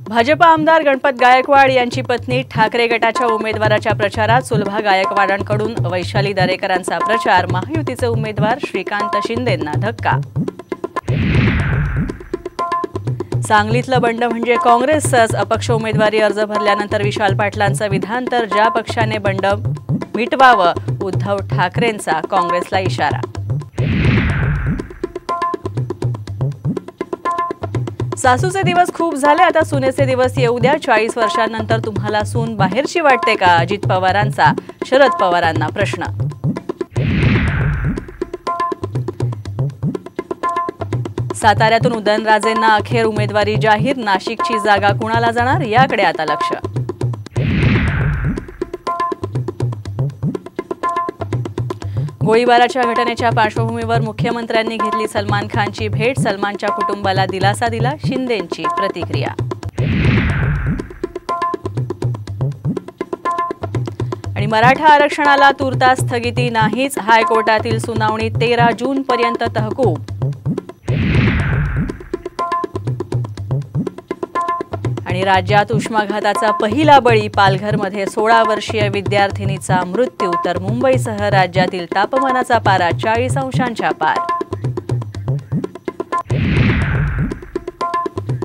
भाजप आमदार गणपत गायकवाड यांची पत्नी ठाकरे गटाच्या उमेदवाराच्या प्रचारात सुलभा गायकवाडांकडून वैशाली दरेकरांचा प्रचार, महायुतीचे उमेदवार श्रीकांत शिंदेंना धक्का। सांगलीतलं बंड म्हणजे काँग्रेसच, अपक्ष उमेदवारी अर्ज भरल्यानंतर विशाल पाटलांचं विधान, तर ज्या पक्षाने बंड मिटवावं, उद्धव ठाकरेंचा काँग्रेसला इशारा। सासूचे दिवस खूप झाले, आता सुनेचे दिवस येऊ द्या। 40 वर्षांनंतर तुम्हाला सून बाहेरची वाटते का? अजित पवारांचा शरद पवारांना प्रश्न। साताऱ्यातून उदयनराजेंना अखेर उमेदवारी जाहीर, नाशिकची जागा कुणाला जाणार याकडे आता लक्ष। गोळीबाराच्या घटनेच्या पार्श्वभूमीवर मुख्यमंत्र्यांनी घेतली सलमान खानची भेट, सलमानच्या कुटुंबाला दिलासा दिला शिंदेंची प्रतिक्रिया। आणि मराठा आरक्षणाला तुर्तास स्थगिती नाहीच, हायकोर्टातील सुनावणी 13 जून पर्यंत तहकूब। आणि राज्यात उष्माघाताचा पहिला बळी, पालघरमध्ये 16 वर्षीय विद्यार्थिनीचा मृत्यू, तर मुंबईसह राज्यातील तापमानाचा पारा 40 अंशांच्या पार।